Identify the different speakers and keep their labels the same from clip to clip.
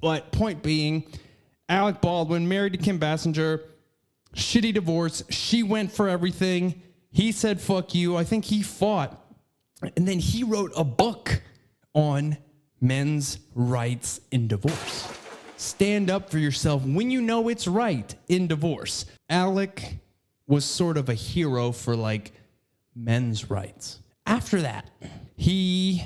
Speaker 1: But point being, Alec Baldwin married to Kim Basinger, shitty divorce. She went for everything. He said, fuck you. I think he fought. And then he wrote a book on men's rights in divorce. Stand up for yourself when you know it's right in divorce. Alec was sort of a hero for like men's rights. After that, he,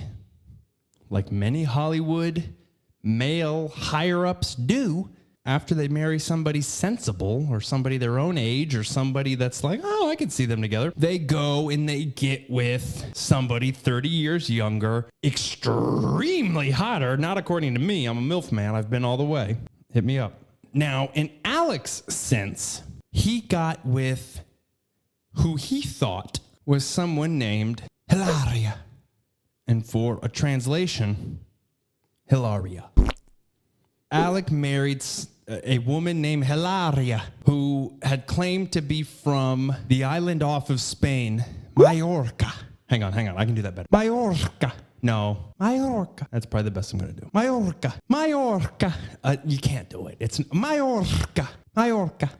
Speaker 1: like many Hollywood male higher-ups do, after they marry somebody sensible or somebody their own age or somebody that's like, oh, I can see them together, they go and they get with somebody 30 years younger, extremely hotter. Not according to me. I'm a MILF man. I've been all the way. Hit me up. Now, in Alec's sense, he got with who he thought was someone named Hilaria. And for a translation, Hilaria. Alec married a woman named Hilaria who had claimed to be from the island off of Spain, Mallorca. Hang on. I can do that better. Mallorca. No. Mallorca. That's probably the best I'm going to do. Mallorca. You can't do it. It's Mallorca. Mallorca.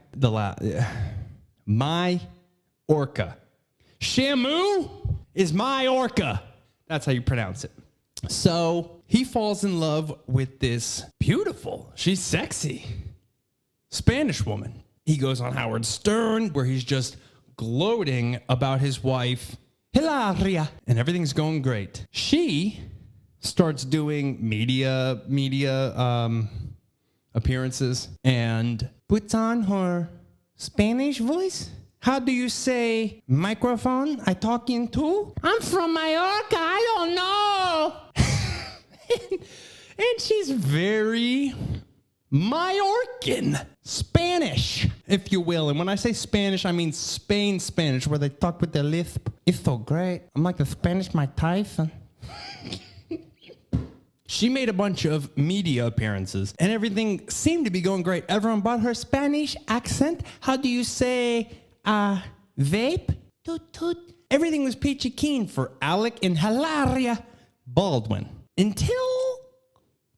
Speaker 1: Shamu is Mallorca. That's how you pronounce it. So he falls in love with this beautiful, she's sexy, Spanish woman. He goes on Howard Stern where he's just gloating about his wife, Hilaria, and everything's going great. She starts doing media appearances and puts on her Spanish voice. How do you say microphone? I talk into? I'm from Mallorca. I don't know. and she's very Mallorcan Spanish, if you will. And when I say Spanish, I mean Spain Spanish, where they talk with their lisp. It's so great. I'm like the Spanish Mike Tyson. She made a bunch of media appearances, and everything seemed to be going great. Everyone bought her Spanish accent. How do you say vape? Toot toot. Everything was peachy keen for Alec and Hilaria Baldwin until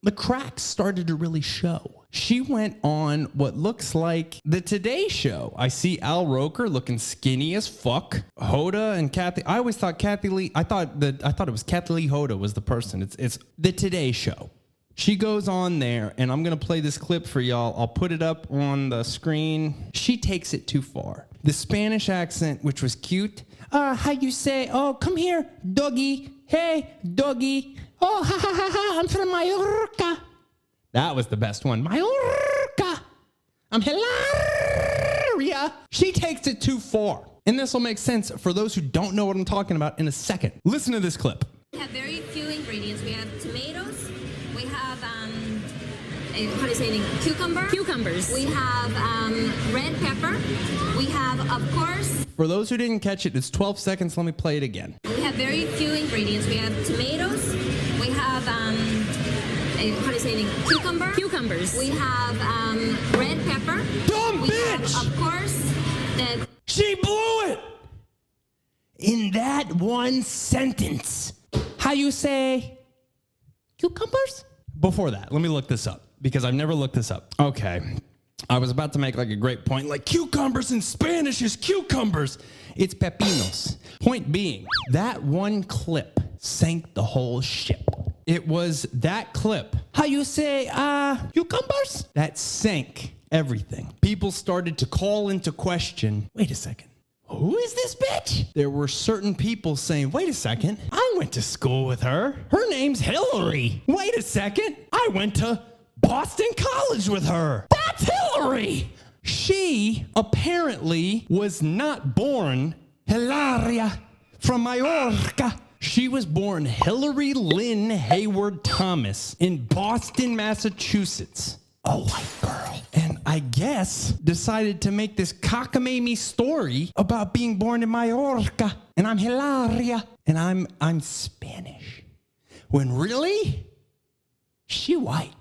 Speaker 1: the cracks started to really show. She went on what looks like the Today Show. I see Al Roker looking skinny as fuck. Hoda and Kathy. I always thought Kathy Lee. I thought it was Kathy Lee Hoda was the person. It's the Today Show. She goes on there, and I'm going to play this clip for y'all. I'll put it up on the screen. She takes it too far. The Spanish accent, which was cute. How you say, oh, come here, doggy. Hey, doggy. Oh, ha, ha, ha, ha, I'm from Mallorca. That was the best one. Mallorca. I'm Hilaria. She takes it too far. And this will make sense for those who don't know what I'm talking about in a second. Listen to this clip.
Speaker 2: We have very few ingredients. We have tomatoes. We have, how do you say it? Cucumbers. We have red pepper. We have, of course.
Speaker 1: For those who didn't catch it, it's 12 seconds. Let me play it again.
Speaker 2: We have very few ingredients. We have tomatoes. We have, how do you say it? Cucumbers. We have red pepper.
Speaker 1: Dumb bitch!
Speaker 2: Have, of course,
Speaker 1: She blew it! In that one sentence. How you say cucumbers? Before that, let me look this up because I've never looked this up. Okay. I was about to make like a great point, like cucumbers in Spanish is cucumbers. It's pepinos. Point being, that one clip sank the whole ship. It was that clip. How you say, cucumbers? That sank everything. People started to call into question, wait a second. Who is this bitch? There were certain people saying, wait a second, I went to school with her. Her name's Hillary. Wait a second, I went to Boston College with her. That's Hillary. She apparently was not born Hilaria from Mallorca. She was born Hillary Lynn Hayward Thomas in Boston, Massachusetts. A white girl. And I guess decided to make this cockamamie story about being born in Mallorca. And I'm Hilaria. And I'm Spanish. When really, she white.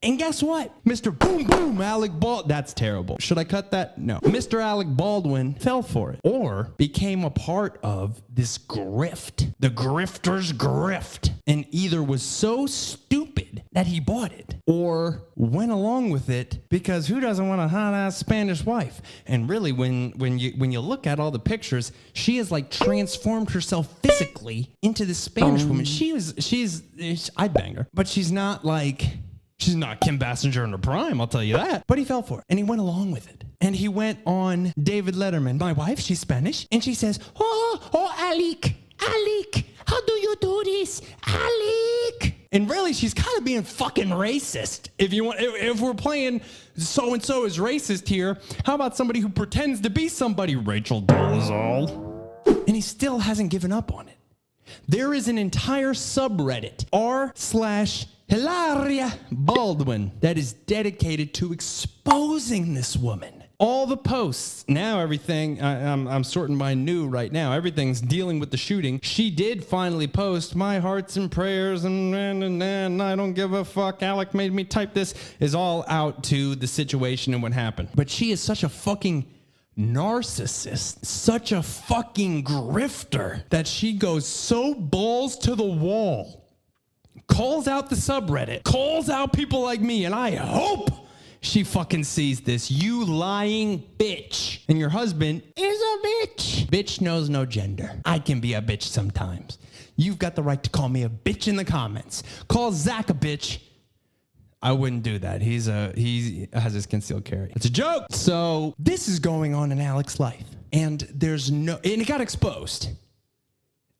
Speaker 1: And guess what? Mr. Boom Boom Alec Baldwin. That's terrible. Should I cut that? No. Mr. Alec Baldwin fell for it or became a part of this grift. The grifter's grift. And either was so stupid stupid that he bought it or went along with it, because who doesn't want a hot-ass Spanish wife? And really, when you look at all the pictures, she has like transformed herself physically into this Spanish woman. I'd bang her, but she's not Kim Basinger in her prime, I'll tell you that. But he fell for it, and he went along with it. And he went on David Letterman. My wife, she's Spanish, and she says, oh, Alec, how do you do this, Alec? And really, she's kind of being fucking racist. If we're playing so-and-so is racist here, how about somebody who pretends to be somebody? Rachel Dolezal. And he still hasn't given up on it. There is an entire subreddit, r/Hilaria Baldwin, that is dedicated to exposing this woman. All the posts, now everything, I'm sorting my new right now, everything's dealing with the shooting. She did finally post, my hearts and prayers, and I don't give a fuck, Alec made me type this, is all out to the situation and what happened. But she is such a fucking narcissist, such a fucking grifter, that she goes so balls to the wall, calls out the subreddit, calls out people like me, and I hope she fucking sees this. You lying bitch. And your husband is a bitch. Bitch knows no gender. I can be a bitch sometimes. You've got the right to call me a bitch in the comments. Call Zach a bitch. I wouldn't do that. He has his concealed carry. It's a joke. So this is going on in Alec's life. And and it got exposed.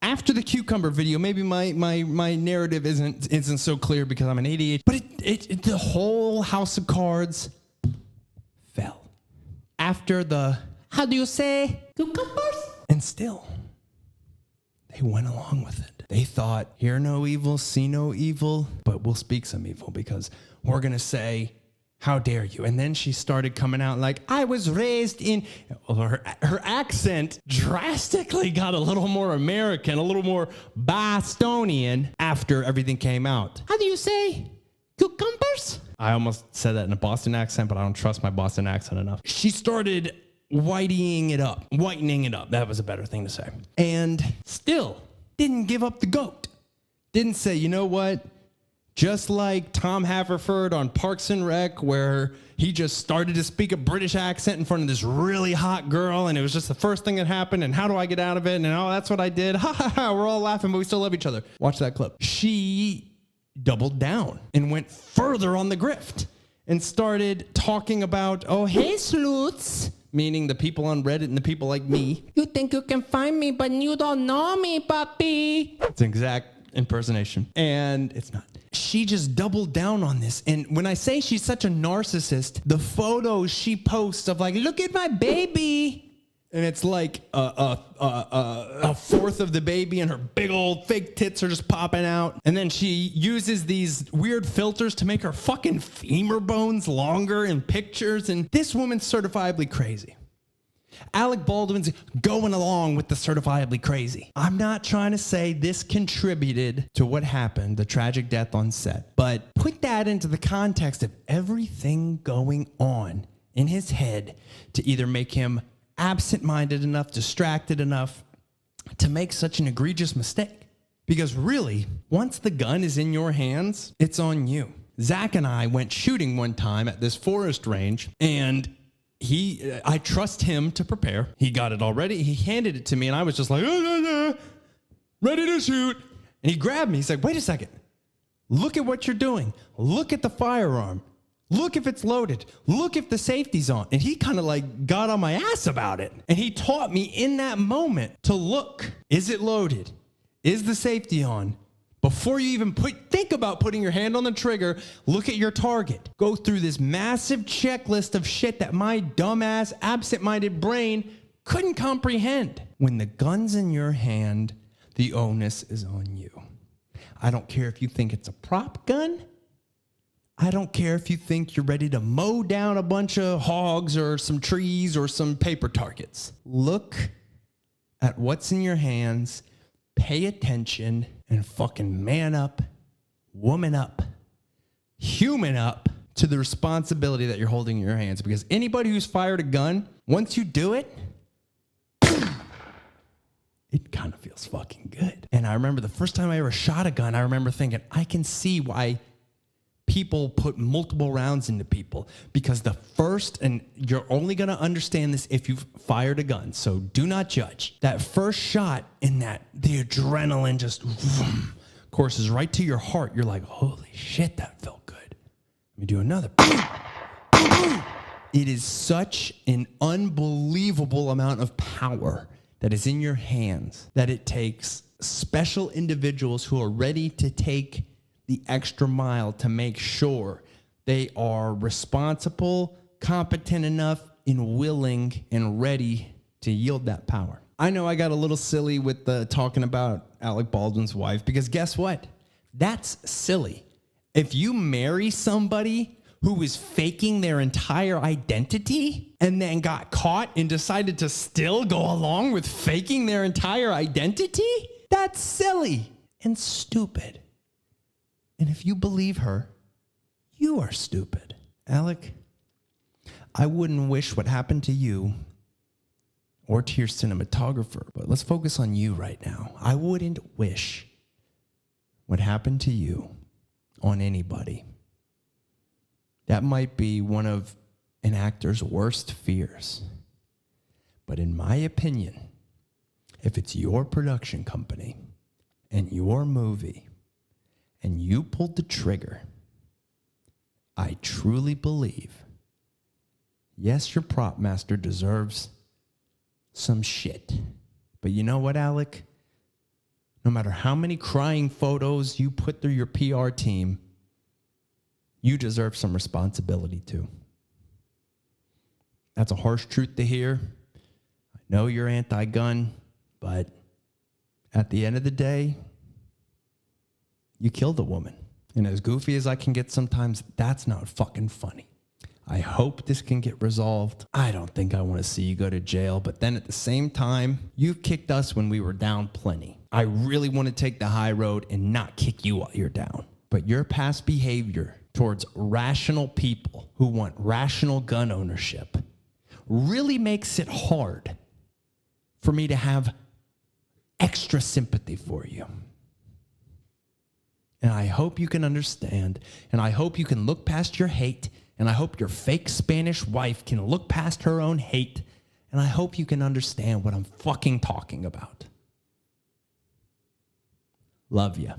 Speaker 1: After the cucumber video, maybe my narrative isn't so clear because I'm an ADHD, but the whole house of cards fell. After the, how do you say, cucumbers? And still, they went along with it. They thought, hear no evil, see no evil, but we'll speak some evil because we're going to say, how dare you? And then she started coming out like, I was raised in... Well, her accent drastically got a little more American, a little more Bostonian after everything came out. How do you say cucumbers? I almost said that in a Boston accent, but I don't trust my Boston accent enough. She started whitening it up. That was a better thing to say. And still didn't give up the goat. Didn't say, you know what? Just like Tom Haverford on Parks and Rec, where he just started to speak a British accent in front of this really hot girl, and it was just the first thing that happened, and how do I get out of it? And oh, that's what I did. Ha ha ha, we're all laughing, but we still love each other. Watch that clip. She doubled down and went further on the grift and started talking about, oh, hey, sleuths. Meaning the people on Reddit and the people like me. You think you can find me, but you don't know me, puppy. It's an exact impersonation. And it's not. She just doubled down on this. And when I say she's such a narcissist, the photos she posts of like, look at my baby. And it's like a fourth of the baby and her big old fake tits are just popping out. And then she uses these weird filters to make her fucking femur bones longer in pictures. And this woman's certifiably crazy. Alec Baldwin's going along with the certifiably crazy. I'm not trying to say this contributed to what happened, the tragic death on set, but put that into the context of everything going on in his head to either make him absent-minded enough, distracted enough to make such an egregious mistake. Because really, once the gun is in your hands, it's on you. Zach and I went shooting one time at this forest range, and I trust him to prepare. He got it already. He handed it to me, and I was just like, ready to shoot. And he grabbed me. He's like, wait a second. Look at what you're doing. Look at the firearm. Look if it's loaded. Look if the safety's on. And he kind of like got on my ass about it. And he taught me in that moment to look. Is it loaded? Is the safety on? Before you even think about putting your hand on the trigger, look at your target. Go through this massive checklist of shit that my dumbass, absent-minded brain couldn't comprehend. When the gun's in your hand, the onus is on you. I don't care if you think it's a prop gun. I don't care if you think you're ready to mow down a bunch of hogs or some trees or some paper targets. Look at what's in your hands, pay attention, and fucking man up, woman up, human up to the responsibility that you're holding in your hands. Because anybody who's fired a gun, once you do it, it kind of feels fucking good. And I remember the first time I ever shot a gun, I remember thinking, I can see why people put multiple rounds into people because the first, and you're only going to understand this if you've fired a gun, so do not judge. That first shot in that, the adrenaline just courses right to your heart. You're like, holy shit, that felt good. Let me do another. It is such an unbelievable amount of power that is in your hands that it takes special individuals who are ready to take the extra mile to make sure they are responsible, competent enough, and willing and ready to yield that power. I know I got a little silly with the talking about Alec Baldwin's wife because guess what? That's silly. If you marry somebody who is faking their entire identity and then got caught and decided to still go along with faking their entire identity, that's silly and stupid. And if you believe her, you are stupid. Alec, I wouldn't wish what happened to you or to your cinematographer, but let's focus on you right now. I wouldn't wish what happened to you on anybody. That might be one of an actor's worst fears. But in my opinion, if it's your production company and your movie and you pulled the trigger, I truly believe, yes, your prop master deserves some shit. But you know what, Alec? No matter how many crying photos you put through your PR team, you deserve some responsibility too. That's a harsh truth to hear. I know you're anti-gun, but at the end of the day, you killed a woman. And as goofy as I can get sometimes, that's not fucking funny. I hope this can get resolved. I don't think I want to see you go to jail, but then at the same time, you kicked us when we were down plenty. I really want to take the high road and not kick you while you're down. But your past behavior towards rational people who want rational gun ownership really makes it hard for me to have extra sympathy for you. And I hope you can understand, and I hope you can look past your hate, and I hope your fake Spanish wife can look past her own hate, and I hope you can understand what I'm fucking talking about. Love ya.